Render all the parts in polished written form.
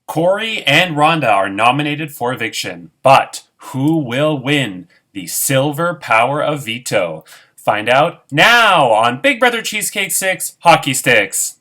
Corey and Rhonda are nominated for eviction, but who will win the silver power of veto? Find out now on Big Brother Cheesecake 6 Hockey Sticks.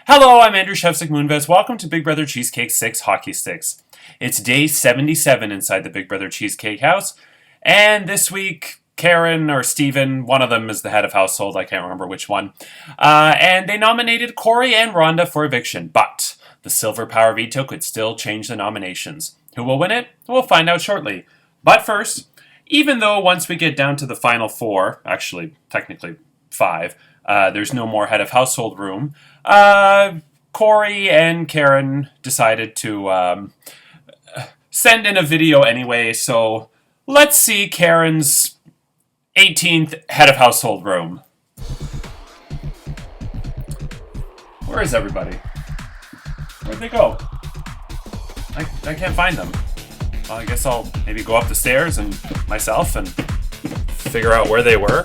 Hello, I'm Andrew Shevsik Moonves. Welcome to Big Brother Cheesecake 6 Hockey Sticks. It's day 77 inside the Big Brother Cheesecake house, and this week, Karen or Steven, one of them is the head of household, I can't remember which one, and they nominated Corey and Rhonda for eviction, but the silver power veto could still change the nominations. Who will win it? We'll find out shortly. But first, even though once we get down to the final four, actually, technically five, there's no more head of household room, Corey and Karen decided to send in a video anyway, so let's see Karen's 18th head of household room. Where is everybody? Where'd they go? I can't find them. Well, I guess I'll maybe go up the stairs and myself and figure out where they were.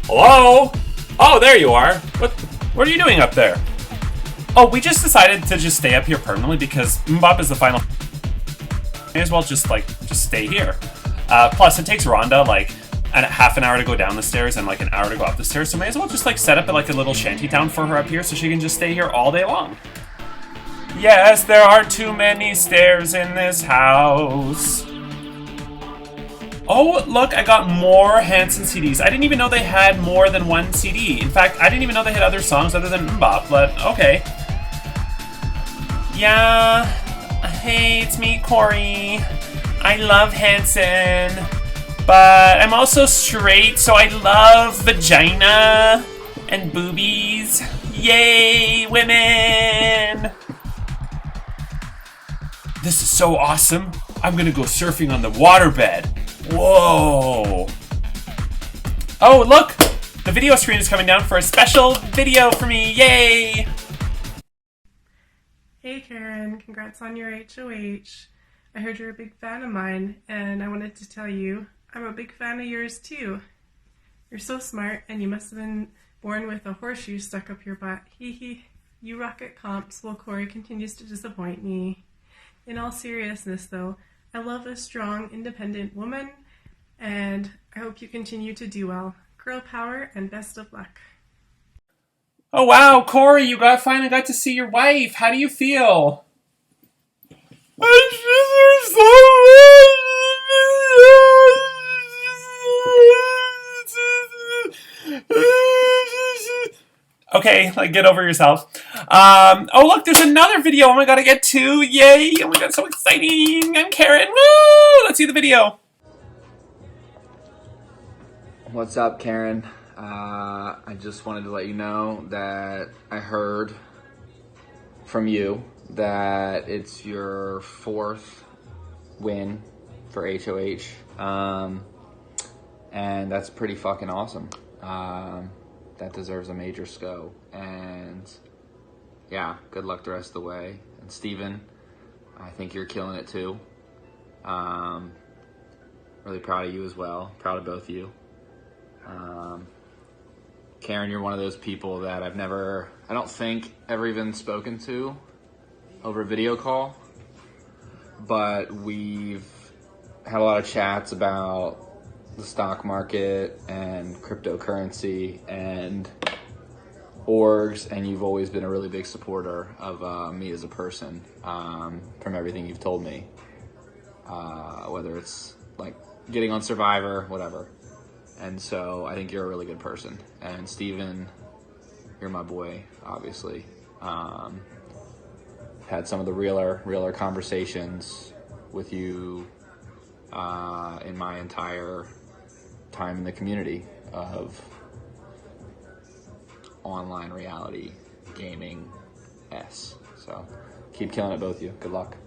Hello? Oh, there you are. What are you doing up there? Oh, we just decided to just stay up here permanently because Mbop is the final. May as well just stay here. Plus, it takes Rhonda half an hour to go down the stairs and an hour to go up the stairs. So may as well just set up a little shanty town for her up here so she can just stay here all day long. Yes, there are too many stairs in this house. Oh, look, I got more Hanson CDs. I didn't even know they had more than one CD. In fact, I didn't even know they had other songs other than Mbop, but okay. Yeah, hey, it's me, Corey. I love Hanson, but I'm also straight, so I love vagina and boobies. Yay, women! This is so awesome. I'm gonna go surfing on the waterbed. Whoa! Oh, look! The video screen is coming down for a special video for me. Yay! Hey Karen, congrats on your HOH. I heard you're a big fan of mine, and I wanted to tell you I'm a big fan of yours too. You're so smart, and you must have been born with a horseshoe stuck up your butt. Hee hee. You rock at comps while Corey continues to disappoint me. In all seriousness though, I love a strong, independent woman, and I hope you continue to do well. Girl power, and best of luck. Oh wow, Corey, you finally got to see your wife. How do you feel? I miss her so much. Okay, get over yourself. Oh look, there's another video. Oh my god, I get two. Yay! Oh my god, so exciting! I'm Karen. Woo! Let's see the video. What's up, Karen? I just wanted to let you know that I heard from you that it's your fourth win for HOH, and that's pretty fucking awesome. That deserves a major SCO, and yeah, good luck the rest of the way. And Steven, I think you're killing it too. Really proud of you as well. Proud of both of you. Karen, you're one of those people that I don't think ever even spoken to over video call, but we've had a lot of chats about the stock market and cryptocurrency and orgs, and you've always been a really big supporter of me as a person, from everything you've told me, whether it's getting on Survivor, whatever. And so I think you're a really good person. And Steven, you're my boy, obviously. Had some of the realer conversations with you in my entire time in the community of online reality gaming S. So keep killing it, both of you. Good luck.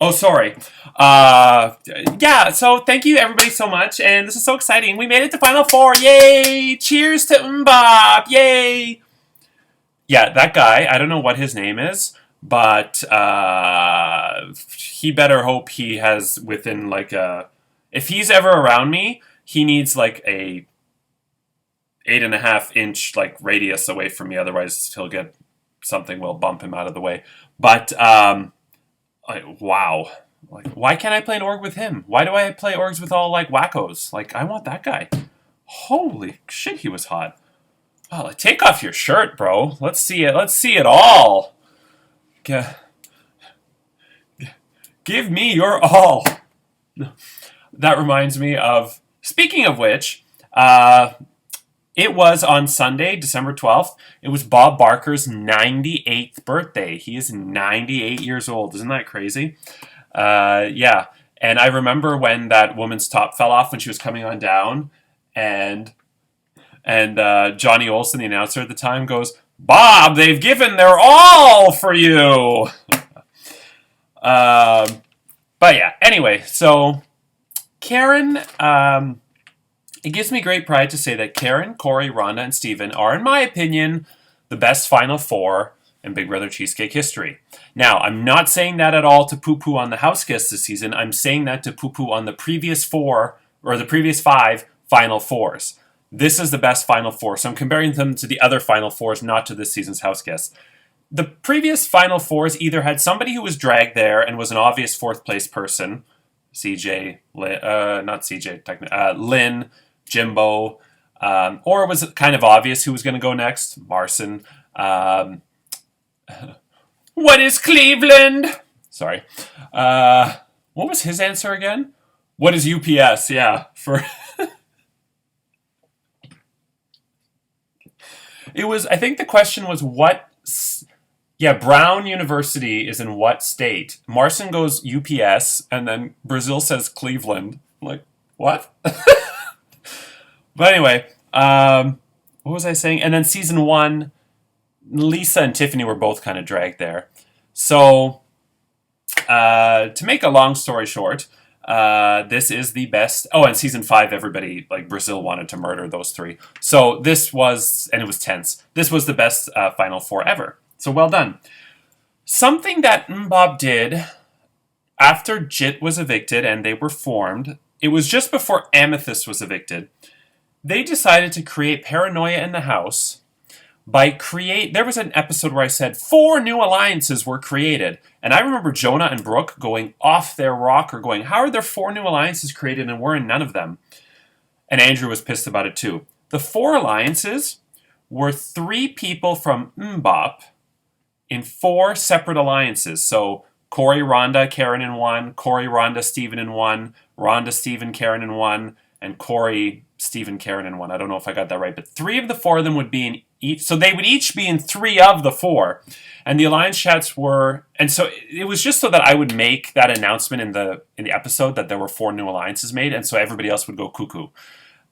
Oh, sorry. Yeah, so thank you everybody so much, and this is so exciting. We made it to Final Four. Yay! Cheers to Mbop. Yay! Yeah, that guy, I don't know what his name is, but he better hope he has within like a... If he's ever around me, he needs like a 8.5-inch like radius away from me, otherwise he'll get... Something will bump him out of the way. But, wow. Like, why can't I play an org with him? Why do I play orgs with all, like, wackos? Like, I want that guy. Holy shit, he was hot. Oh, like, take off your shirt, bro. Let's see it. Let's see it all. Give me your all. That reminds me of... Speaking of which, it was on Sunday, December 12th. It was Bob Barker's 98th birthday. He is 98 years old. Isn't that crazy? Yeah. And I remember when that woman's top fell off when she was coming on down, and Johnny Olsen, the announcer at the time, goes, "Bob, they've given their all for you." But yeah, anyway, so Karen, it gives me great pride to say that Karen, Corey, Rhonda, and Steven are, in my opinion, the best Final Four in Big Brother Cheesecake history. Now, I'm not saying that at all to poo-poo on the house guests this season. I'm saying that to poo-poo on the previous four, or the previous 5 Final Fours. This is the best Final Four, so I'm comparing them to the other Final Fours, not to this season's house guests. The previous Final Fours either had somebody who was dragged there and was an obvious 4th place person, CJ, not CJ, Lynn, Jimbo, or it was kind of obvious who was going to go next, Marcin. What is Cleveland? Sorry. What was his answer again? What is UPS? Yeah, for... It was, I think the question was what... Yeah, Brown University is in what state? Marcin goes UPS, and then Brazil says Cleveland. I'm like, what? But anyway, what was I saying? And then season 1, Lisa and Tiffany were both kind of dragged there. So, to make a long story short, this is the best... Oh, and season 5, everybody, like Brazil wanted to murder those 3. So this was, and it was tense, this was the best Final Four ever. So well done. Something that Mbob did after Jit was evicted and they were formed, it was just before Amethyst was evicted, they decided to create paranoia in the house there was an episode where I said 4 new alliances were created. And I remember Jonah and Brooke going off their rocker going, how are there 4 new alliances created and we're in none of them? And Andrew was pissed about it too. The 4 alliances were 3 people from Mbop in 4 separate alliances. So Corey, Rhonda, Karen in 1, Corey, Rhonda, Steven in 1, Rhonda, Steven, Karen in 1, and Corey, Steven, Karen in 1. I don't know if I got that right, but 3 of the 4 of them would be in each. So they would each be in 3 of the 4. And the alliance chats were, and so it was just so that I would make that announcement in the episode that there were 4 new alliances made, and so everybody else would go cuckoo.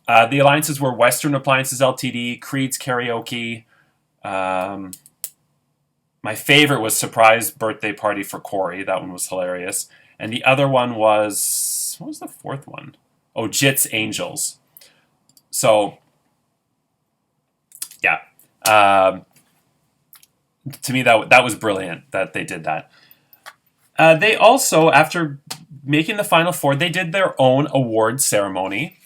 The alliances were Western Appliances Ltd, Creed's Karaoke. My favorite was Surprise Birthday Party for Corey. That one was hilarious. And the other one was, what was the 4th one? Oh, Jit's Angels. So, yeah. To me, that was brilliant that they did that. They also, after making the Final Four, they did their own award ceremony.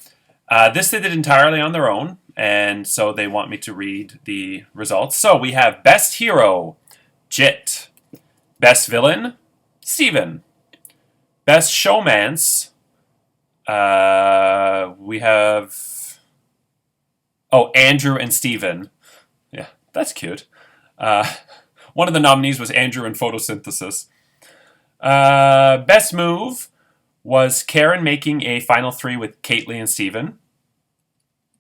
This they did entirely on their own, and so they want me to read the results. So we have Best Hero, Jit. Best Villain, Steven. Best Showmance, we have... Oh, Andrew and Steven. Yeah, that's cute. One of the nominees was Andrew in Photosynthesis. Best Move was Karen making a Final 3 with Caitlyn and Steven.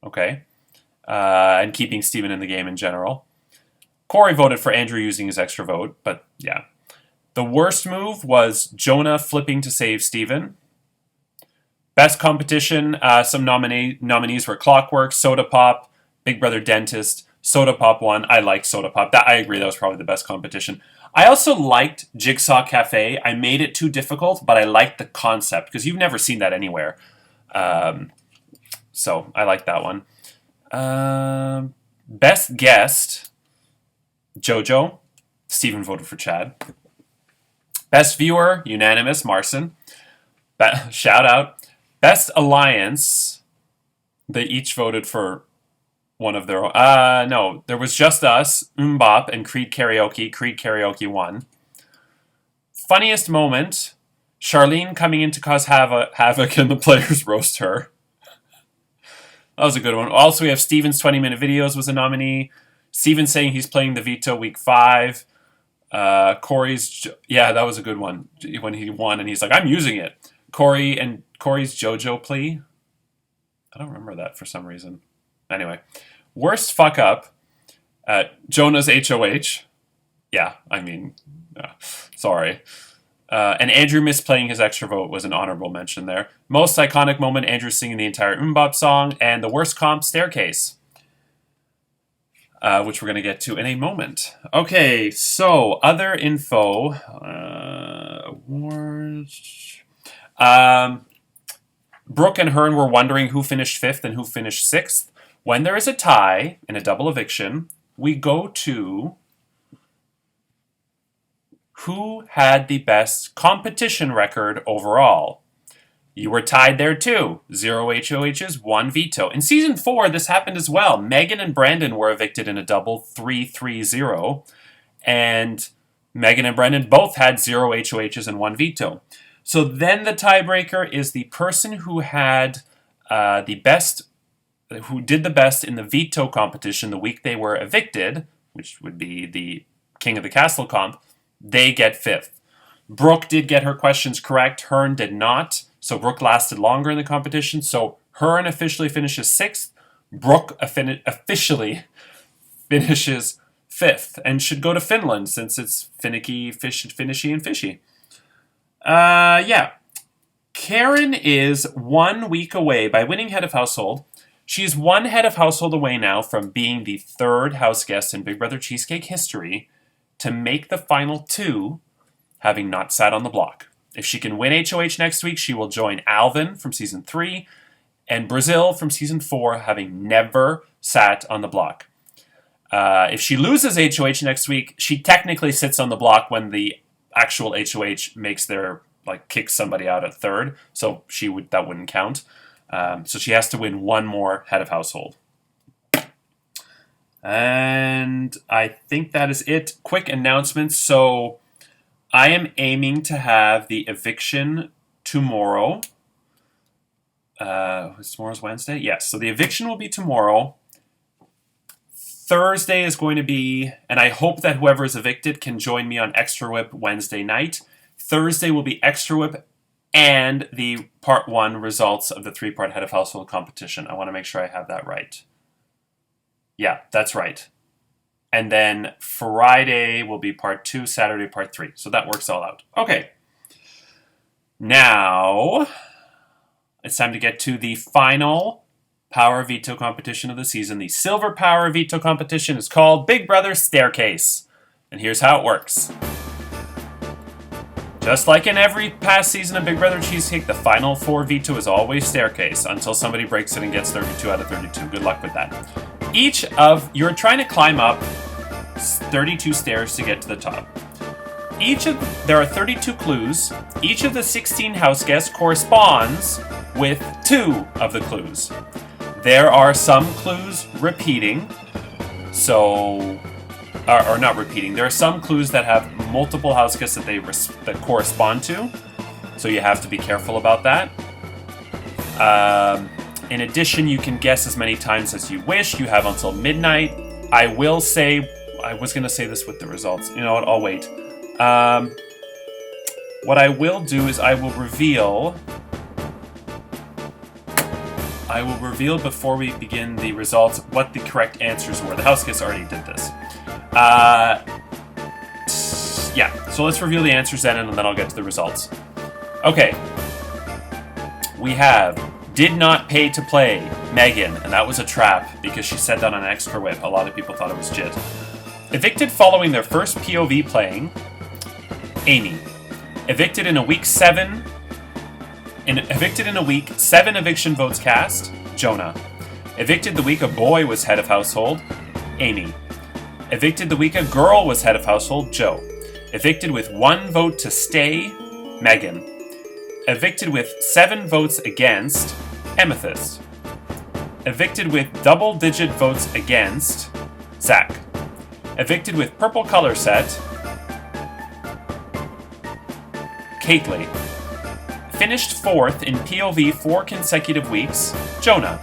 Okay. And keeping Steven in the game in general. Corey voted for Andrew using his extra vote, but yeah. The worst move was Jonah flipping to save Steven. Best competition, some nominees were Clockwork, Soda Pop, Big Brother Dentist, Soda Pop won. I liked Soda Pop. I agree, that was probably the best competition. I also liked Jigsaw Cafe. I made it too difficult, but I liked the concept, because you've never seen that anywhere. So I like that one. Best guest, Jojo. Steven voted for Chad. Best viewer, unanimous, Marcin. Shout out. Best alliance, they each voted for one of their own. No, there was just us, Mbop, and Creed Karaoke. Creed Karaoke won. Funniest moment, Charlene coming in to cause havoc and the players roast her. That was a good one. Also, we have Steven's 20-minute videos was a nominee. Steven saying he's playing the Veto week 5. Corey's... Yeah, that was a good one. When he won and he's like, I'm using it. Corey's JoJo plea. I don't remember that for some reason. Anyway. Worst fuck up. Jonah's HOH. Yeah, I mean... sorry. And Andrew misplaying his extra vote was an honorable mention there. Most iconic moment, Andrew singing the entire Mbop song. And the worst comp, Staircase. Which we're going to get to in a moment. Okay, so other info. Awards. Brooke and Hearn were wondering who finished 5th and who finished 6th. When there is a tie in a double eviction, we go to who had the best competition record overall. You were tied there too. 0 HOHs, 1 veto. In Season 4, this happened as well. Megan and Brandon were evicted in a double 3-3-0. And Megan and Brandon both had 0 HOHs and 1 veto. So then the tiebreaker is the person who had the best, who did the best in the veto competition the week they were evicted, which would be the King of the Castle comp. They get 5th. Brooke did get her questions correct. Hearn did not. So Brooke lasted longer in the competition. So Hearn officially finishes 6th. Brooke officially finishes 5th. And should go to Finland since it's finicky, finishy, and fishy. Yeah. Karen is 1 week away by winning Head of Household. She's 1 Head of Household away now from being the 3rd house guest in Big Brother Cheesecake history to make the final 2, having not sat on the block. If she can win HOH next week, she will join Alvin from Season 3 and Brazil from Season 4, having never sat on the block. If she loses HOH next week, she technically sits on the block when the actual HOH makes their, kicks somebody out at 3rd, so that wouldn't count. So she has to win 1 more Head of Household. And I think that is it. Quick announcements. So I am aiming to have the eviction tomorrow. Tomorrow's Wednesday? Yes. So the eviction will be tomorrow. Thursday is going to be, and I hope that whoever is evicted can join me on Extra Whip Wednesday night. Thursday will be Extra Whip and the Part 1 results of the 3-part Head of Household competition. I want to make sure I have that right. Yeah, that's right. And then Friday will be Part 2, Saturday Part 3. So that works all out. Okay. Now, it's time to get to the final Power Veto competition of the season. The Silver Power Veto competition is called Big Brother Staircase. And here's how it works. Just like in every past season of Big Brother Cheesecake, the final 4 veto is always Staircase until somebody breaks it and gets 32 out of 32. Good luck with that. You're trying to climb up 32 stairs to get to the top. There are 32 clues. Each of the 16 house guests corresponds with 2 of the clues. There are some clues repeating, or not repeating. There are some clues that have multiple house guests that correspond to, so you have to be careful about that. In addition, you can guess as many times as you wish. You have until midnight. I was going to say this with the results. You know what? I'll wait. What I will do is I will reveal before we begin the results what the correct answers were. The house guests already did this. Yeah, so let's reveal the answers then, and then I'll get to the results. Okay. We have did not pay to play, Megan, and that was a trap because she said that on an extra whip. A lot of people thought it was Jit. Evicted following their first POV playing, Amy. Evicted in a week 7 eviction votes cast, Jonah. Evicted the week a boy was head of household, Amy. Evicted the week a girl was head of household, Joe. Evicted with 1 vote to stay, Megan. Evicted with 7 votes against, Amethyst. Evicted with double-digit votes against, Zach. Evicted with purple color set, Kately. Finished 4th in POV 4 consecutive weeks, Jonah.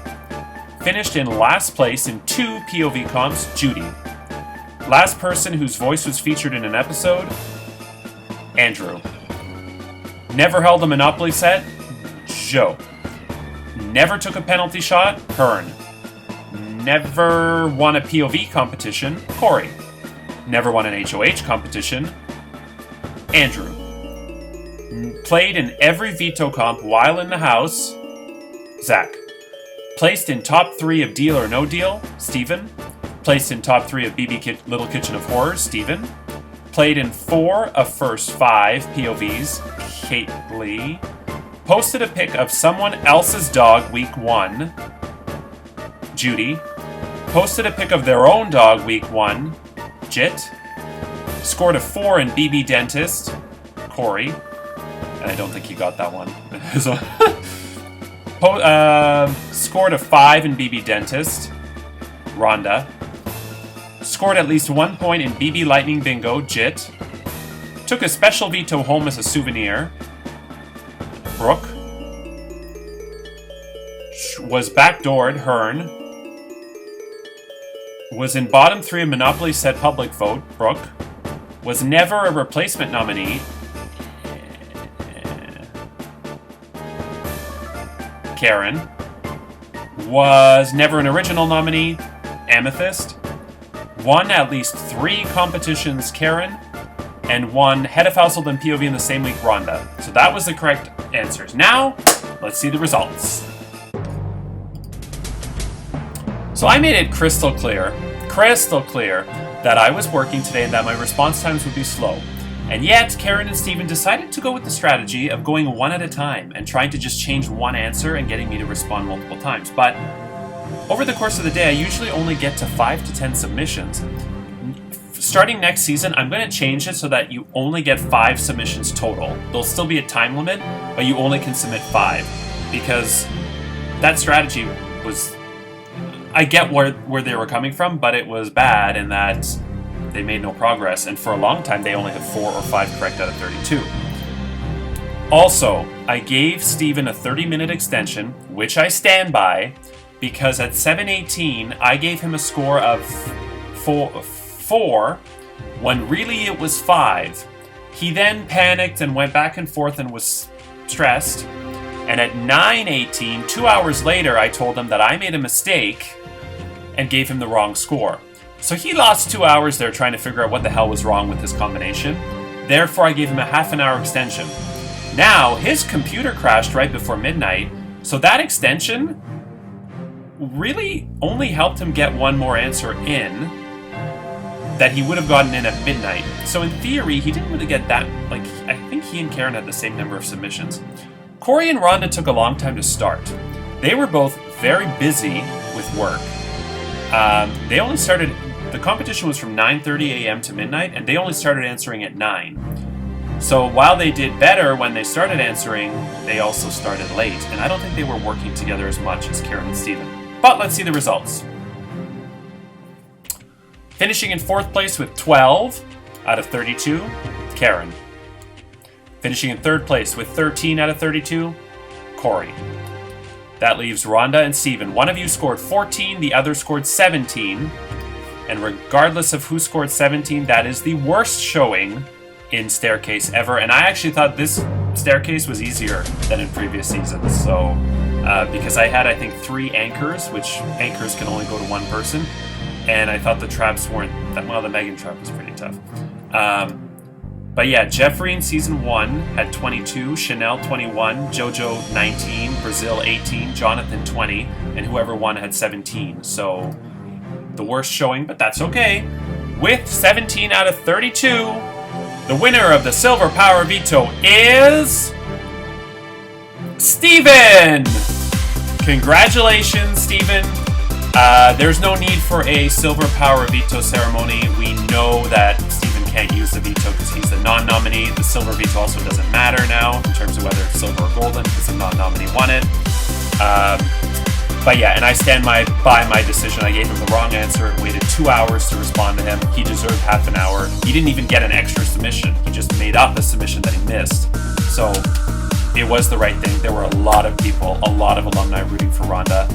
Finished in last place in 2 POV comps, Judy. Last person whose voice was featured in an episode, Andrew. Never held a Monopoly set, Joe. Never took a penalty shot, Hearn. Never won a POV competition, Corey. Never won an HOH competition, Andrew. Played in every veto comp while in the house, Zach. Placed in top 3 of Deal or No Deal, Steven. Placed in top 3 of Little Kitchen of Horrors, Steven. Played in 4 of first 5 POVs, Kately. Posted a pic of someone else's dog week 1, Judy. Posted a pic of their own dog week 1, Jit. Scored a 4 in BB Dentist, Corey. And I don't think he got that one. Scored a 5 in BB Dentist, Rhonda. Scored at least 1 point in BB Lightning Bingo, Jit. Took a special veto home as a souvenir, Brooke. Was backdoored, Hearn. Was in bottom 3 of Monopoly set public vote, Brooke. Was never a replacement nominee, Karen. Was never an original nominee, Amethyst. Won at least 3 competitions, Karen. And won head of household and POV in the same week, Rhonda. So that was the correct answers. Now, let's see the results. So I made it crystal clear that I was working today and that my response times would be slow. And yet, Karen and Steven decided to go with the strategy of going one at a time and trying to just change one answer and getting me to respond multiple times. But over the course of the day, I usually only get to 5 to 10 submissions. Starting next season, I'm going to change it so that you only get 5 submissions total. There'll still be a time limit, but you only can submit 5. Because that strategy was... I get where they were coming from, but it was bad in that they made no progress, and for a long time they only had 4 or 5 correct out of 32. Also, I gave Steven a 30-minute extension, which I stand by, because at 7:18 I gave him a score of 4 when really it was 5. He then panicked and went back and forth and was stressed, and at 9:18, 2 hours later, I told him that I made a mistake and gave him the wrong score. So he lost 2 hours there trying to figure out what the hell was wrong with his combination. Therefore, I gave him a half an hour extension. Now, his computer crashed right before midnight, so that extension really only helped him get one more answer in that he would have gotten in at midnight. So in theory, he didn't really get that, I think he and Karen had the same number of submissions. Corey and Rhonda took a long time to start. They were both very busy with work. They only started... The competition was from 9:30 a.m. to midnight, and they only started answering at 9. So while they did better when they started answering, they also started late, and I don't think they were working together as much as Karen and Steven. But let's see the results. Finishing in 4th place with 12 out of 32, Karen. Finishing in 3rd place with 13 out of 32, Corey. That leaves Rhonda and Steven. One of you scored 14, the other scored 17. And regardless of who scored 17, that is the worst showing in Staircase ever. And I actually thought this Staircase was easier than in previous seasons. So, because I had, I think, 3 anchors, which anchors can only go to one person. And I thought the traps weren't that well. The Megan trap was pretty tough. But yeah, Jeffrey in season 1 had 22, Chanel 21, JoJo 19, Brazil 18, Jonathan 20, and whoever won had 17. So the worst showing, but that's okay. With 17 out of 32, the winner of the Silver Power Veto is Steven! Congratulations, Steven. There's no need for a Silver Power Veto ceremony. We know that Steven can't use the veto because he's the non-nominee. The Silver Veto also doesn't matter now in terms of whether it's silver or golden because the non-nominee won it. But yeah, and I stand by my decision. I gave him the wrong answer and waited 2 hours to respond to him. He deserved half an hour. He didn't even get an extra submission. He just made up a submission that he missed. So it was the right thing. There were a lot of people, a lot of alumni rooting for Rhonda.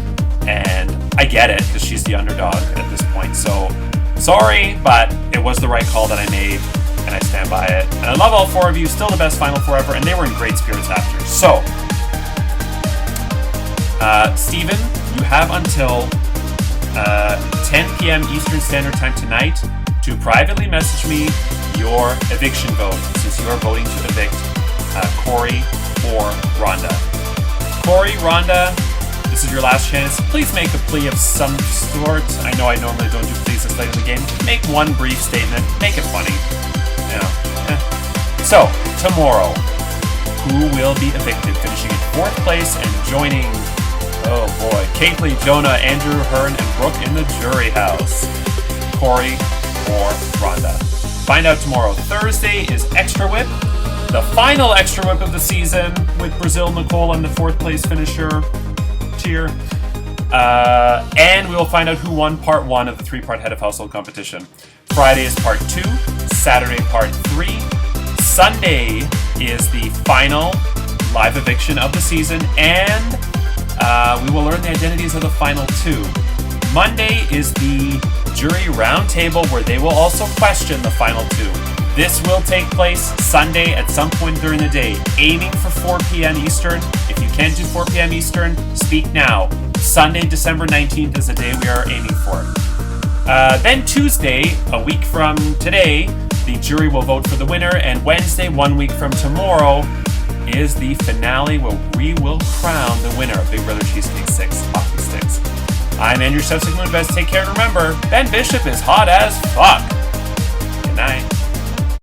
And I get it because she's the underdog at this point. So sorry, but it was the right call that I made. And I stand by it. And I love all 4 of you. Still the best Final Four ever. And they were in great spirits after. So Steven, you have until 10 p.m. Eastern Standard Time tonight to privately message me your eviction vote, since you are voting to evict Corey or Rhonda. Corey, Rhonda, this is your last chance. Please make a plea of some sort. I know I normally don't do pleas this late in the game. Make one brief statement. Make it funny. You know. So, tomorrow, who will be evicted, finishing in 4th place and joining, oh boy, Kately, Jonah, Andrew, Hearn, and Brooke in the jury house? Corey or Rhonda? Find out tomorrow. Thursday is Extra Whip, the final Extra Whip of the season, with Brazil, Nicole, and the 4th place finisher. Cheer. And we will find out who won part 1 of the 3-part Head of Household competition. Friday is part 2, Saturday part 3, Sunday is the final live eviction of the season, and we will learn the identities of the final 2. Monday is the jury roundtable where they will also question the final 2. This will take place Sunday at some point during the day, aiming for 4 p.m. Eastern. If you can't do 4 p.m. Eastern, speak now. Sunday, December 19th is the day we are aiming for. Then Tuesday, a week from today, the jury will vote for the winner, and Wednesday, 1 week from tomorrow, is the finale where we will crown the winner of Big Brother Cheesecake 6 Hockey Sticks. I'm Andrew Shevsik Moonves. Take care, and remember, Ben Bishop is hot as fuck. Good night.